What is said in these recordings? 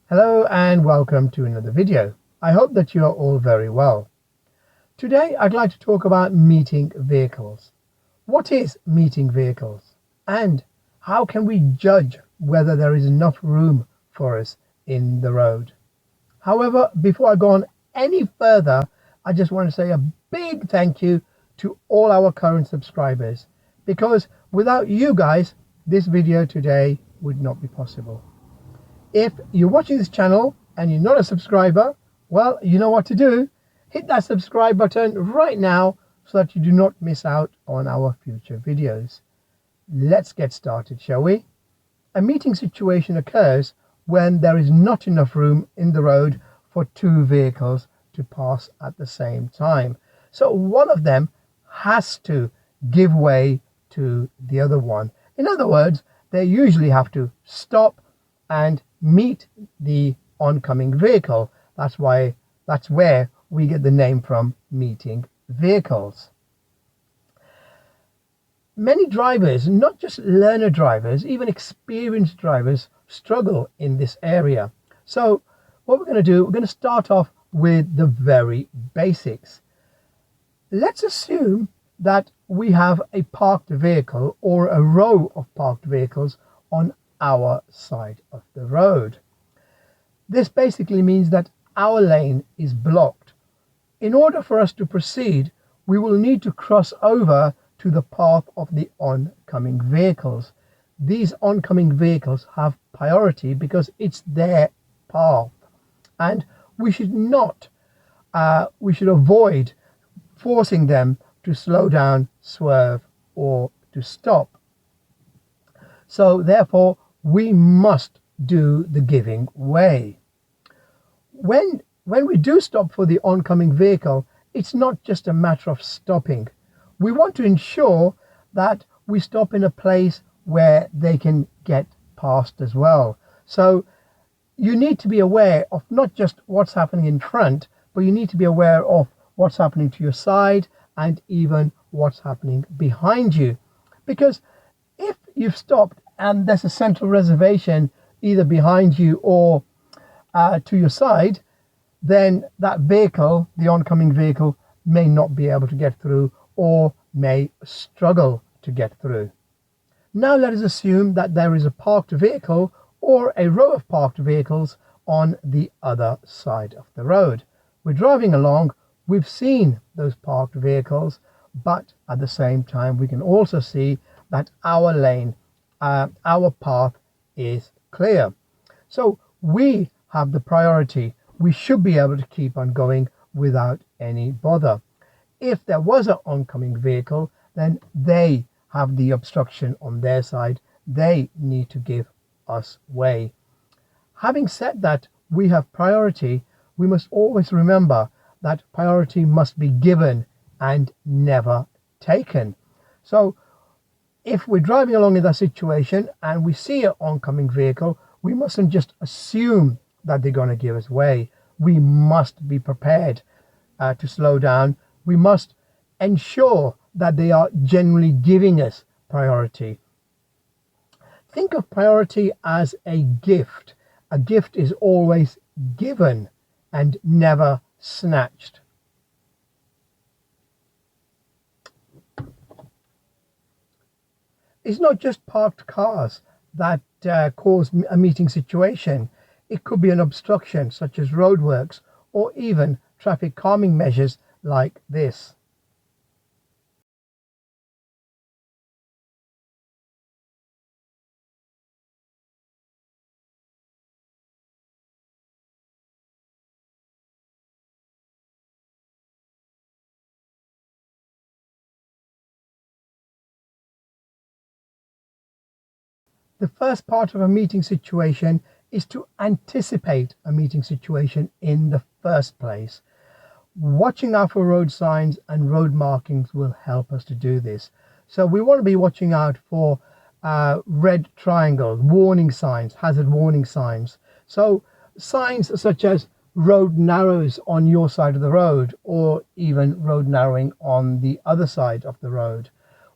Hello and welcome to another video. I hope that you are all very well. Today I'd like to talk about meeting vehicles. What is meeting vehicles? And how can we judge whether there is enough room for us in the road? However, before I go on any further, I just want to say a big thank you to all our current subscribers, because without you guys, this video today would not be possible. If you're watching this channel and you're not a subscriber, well, you know what to do. Hit that subscribe button right now so that you do not miss out on our future videos. Let's get started, shall we? A meeting situation occurs when there is not enough room in the road for two vehicles to pass at the same time. So one of them has to give way to the other one. In other words, they usually have to stop and meet the oncoming vehicle. That's where we get the name from, meeting vehicles. Many drivers, not just learner drivers, even experienced drivers, struggle in this area. So what we're going to do, we're going to start off with the very basics. Let's assume that we have a parked vehicle or a row of parked vehicles on our side of the road. This basically means that our lane is blocked. In order for us to proceed, we will need to cross over to the path of the oncoming vehicles. These oncoming vehicles have priority because it's their path, and we should avoid forcing them to slow down, swerve, or to stop. So therefore, we must do the giving way. When we do stop for the oncoming vehicle, it's not just a matter of stopping. We want to ensure that we stop in a place where they can get past as well. So you need to be aware of not just what's happening in front, but you need to be aware of what's happening to your side and even what's happening behind you. Because if you've stopped and there's a central reservation either behind you or to your side, then that vehicle, the oncoming vehicle, may not be able to get through or may struggle to get through. Now let us assume that there is a parked vehicle or a row of parked vehicles on the other side of the road. We're driving along, we've seen those parked vehicles, but at the same time we can also see that our lane, our path is clear. So we have the priority. We should be able to keep on going without any bother. If there was an oncoming vehicle, then they have the obstruction on their side. They need to give us way. Having said that we have priority, we must always remember that priority must be given and never taken. So if we're driving along in that situation and we see an oncoming vehicle, we mustn't just assume that they're going to give us way. We must be prepared to slow down. We must ensure that they are generally giving us priority. Think of priority as a gift. A gift is always given and never snatched. It's not just parked cars that cause a meeting situation. It could be an obstruction such as roadworks or even traffic calming measures like this. The first part of a meeting situation is to anticipate a meeting situation in the first place. Watching out for road signs and road markings will help us to do this. So we want to be watching out for red triangles, warning signs, hazard warning signs. So signs such as road narrows on your side of the road, or even road narrowing on the other side of the road.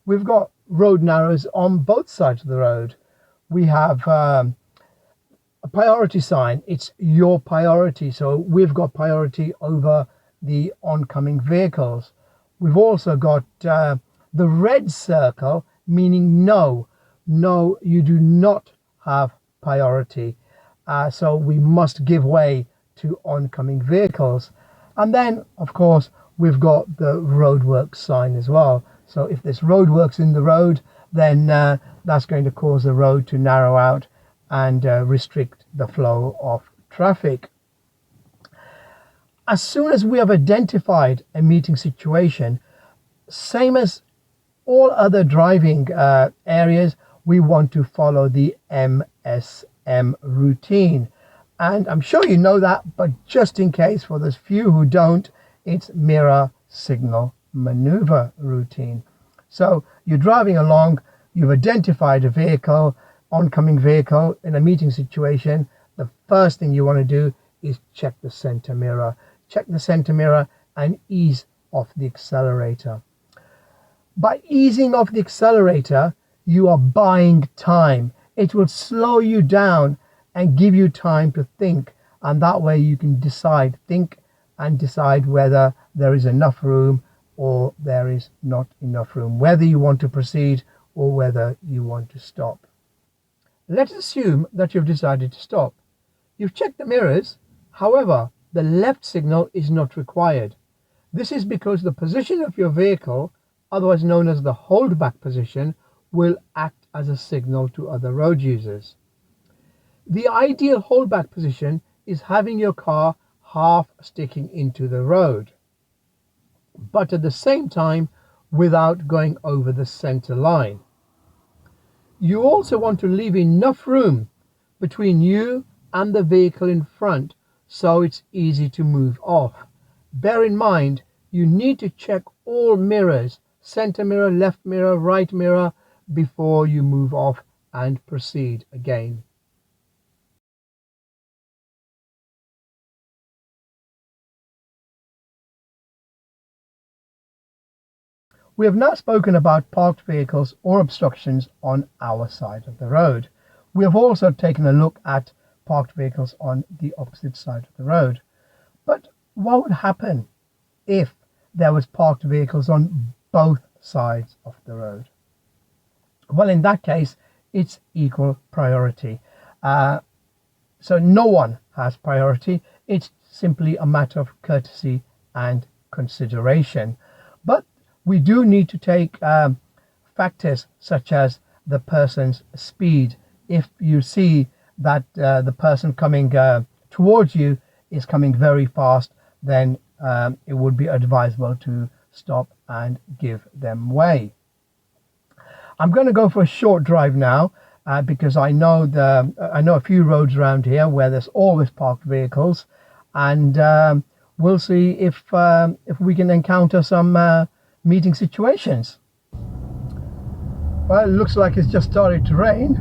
We've got road narrows on both sides of the road. We have a priority sign. It's your priority. So we've got priority over the oncoming vehicles. We've also got the red circle, meaning no, you do not have priority. So we must give way to oncoming vehicles. And then, of course, we've got the roadworks sign as well. So if there's roadworks in the road, then that's going to cause the road to narrow out and restrict the flow of traffic. As soon as we have identified a meeting situation, same as all other driving areas, we want to follow the MSM routine. And I'm sure you know that, but just in case, for those few who don't, it's mirror, signal, maneuver routine. So you're driving along, you've identified a vehicle, oncoming vehicle in a meeting situation. The first thing you want to do is check the center mirror. Check the center mirror and ease off the accelerator. By easing off the accelerator, you are buying time. It will slow you down and give you time to think, and that way you can think and decide whether there is enough room or there is not enough room, whether you want to proceed or whether you want to stop. Let's assume that you've decided to stop. You've checked the mirrors, however, the left signal is not required. This is because the position of your vehicle, otherwise known as the holdback position, will act as a signal to other road users. The ideal holdback position is having your car half sticking into the road, but at the same time without going over the center line. You also want to leave enough room between you and the vehicle in front so it's easy to move off. Bear in mind, you need to check all mirrors, center mirror, left mirror, right mirror, before you move off and proceed again. We have now spoken about parked vehicles or obstructions on our side of the road. We have also taken a look at parked vehicles on the opposite side of the road. But what would happen if there was parked vehicles on both sides of the road? Well, in that case, it's equal priority. So no one has priority. It's simply a matter of courtesy and consideration. But we do need to take factors such as the person's speed. If you see that the person coming towards you is coming very fast, then it would be advisable to stop and give them way. I'm going to go for a short drive now because I know a few roads around here where there's always parked vehicles, and we'll see if we can encounter some meeting situations. Well, it looks like it's just started to rain.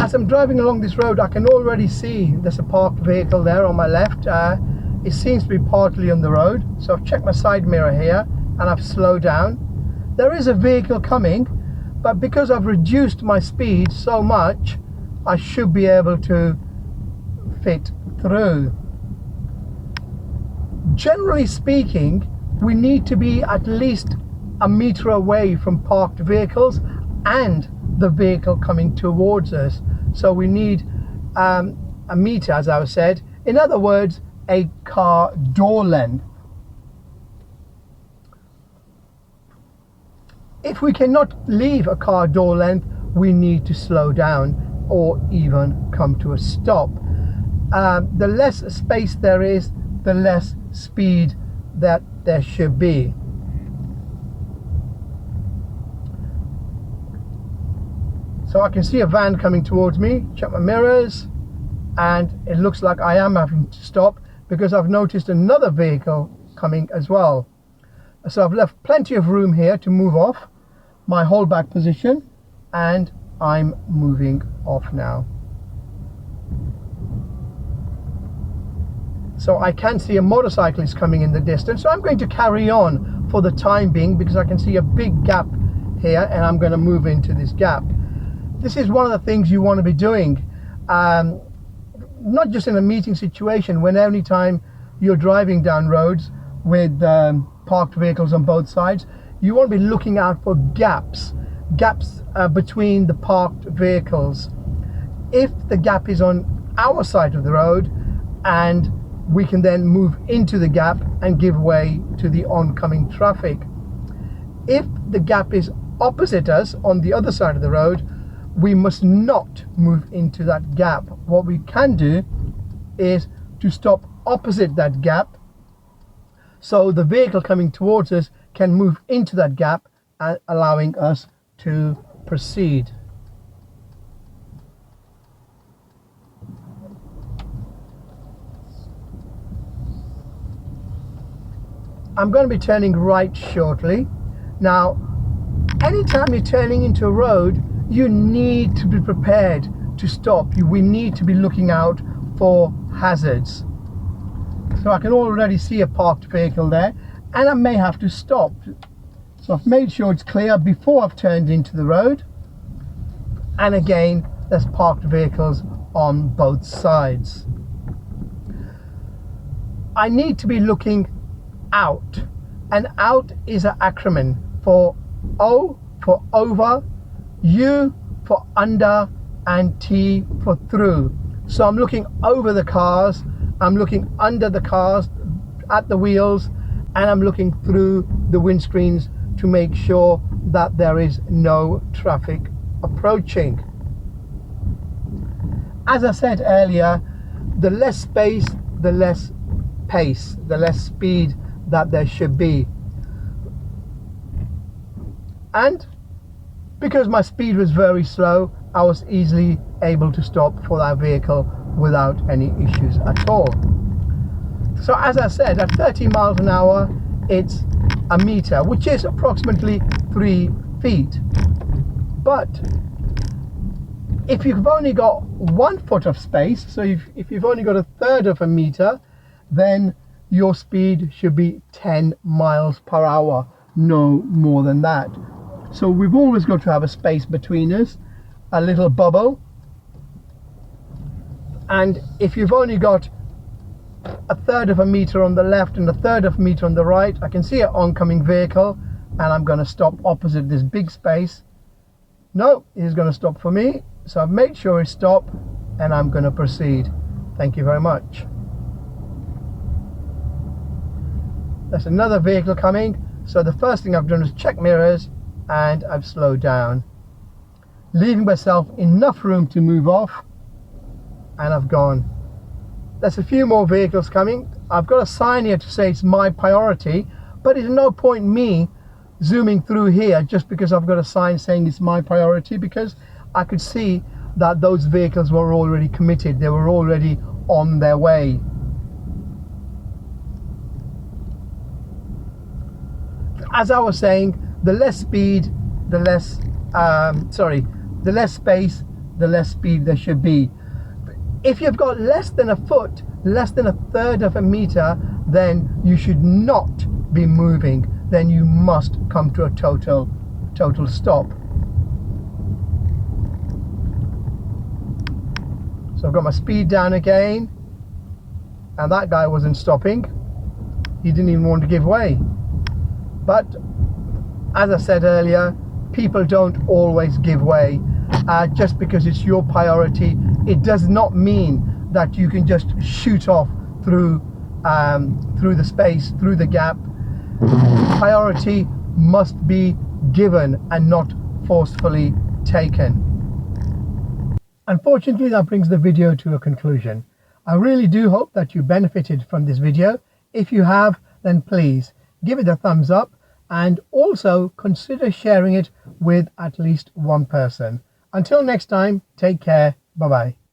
As I'm driving along this road, I can already see there's a parked vehicle there on my left. It seems to be partly on the road, so I've checked my side mirror here and I've slowed down. There is a vehicle coming, but because I've reduced my speed so much, I should be able to fit through. Generally speaking, we need to be at least a meter away from parked vehicles and the vehicle coming towards us. So we need a meter, as I said. In other words, a car door length. If we cannot leave a car door length, we need to slow down or even come to a stop. The less space there is, the less speed that there should be. So I can see a van coming towards me. Check my mirrors, and it looks like I am having to stop because I've noticed another vehicle coming as well. So I've left plenty of room here to move off my holdback position, and I'm moving off now. So I can see a motorcyclist coming in the distance, so I'm going to carry on for the time being because I can see a big gap here, and I'm going to move into this gap. This is one of the things you want to be doing. not just in a meeting situation, when any time you're driving down roads with parked vehicles on both sides, you want to be looking out for gaps between the parked vehicles. If the gap is on our side of the road, and we can then move into the gap and give way to the oncoming traffic. If the gap is opposite us on the other side of the road, we must not move into that gap. What we can do is to stop opposite that gap, so the vehicle coming towards us can move into that gap, and allowing us to proceed. I'm going to be turning right shortly. Now, anytime you're turning into a road, you need to be prepared to stop. We need to be looking out for hazards. So I can already see a parked vehicle there, and I may have to stop. So I've made sure it's clear before I've turned into the road. And again, there's parked vehicles on both sides. I need to be looking out, and out is an acronym for O for over, U for under, and T for through. So I'm looking over the cars, I'm looking under the cars at the wheels, and I'm looking through the windscreens to make sure that there is no traffic approaching. As I said earlier, the less space, the less pace, the less speed that there should be. And because my speed was very slow, I was easily able to stop for that vehicle without any issues at all. So as I said, at 30 miles an hour, it's a meter, which is approximately 3 feet. But if you've only got 1 foot of space, so if you've only got a third of a meter, then your speed should be 10 miles per hour, no more than that. So we've always got to have a space between us, a little bubble. And if you've only got a third of a meter on the left and a third of a meter on the right, I can see an oncoming vehicle, and I'm going to stop opposite this big space. No, he's going to stop for me, so I've made sure he stopped, and I'm going to proceed. Thank you very much. There's another vehicle coming, so the first thing I've done is check mirrors, and I've slowed down, leaving myself enough room to move off, and I've gone. There's a few more vehicles coming. I've got a sign here to say it's my priority, but there's no point me zooming through here just because I've got a sign saying it's my priority, because I could see that those vehicles were already committed. They were already on their way. As I was saying, the less speed, the less the less space, the less speed there should be. If you've got less than a foot, less than a third of a meter, then you should not be moving. Then you must come to a total stop. So I've got my speed down again, and that guy wasn't stopping. He didn't even want to give way. But as I said earlier, people don't always give way. Just because it's your priority, it does not mean that you can just shoot off through the space, through the gap. Priority must be given and not forcefully taken. Unfortunately, that brings the video to a conclusion. I really do hope that you benefited from this video. If you have, then please give it a thumbs up, and also consider sharing it with at least one person. Until next time, take care. Bye bye.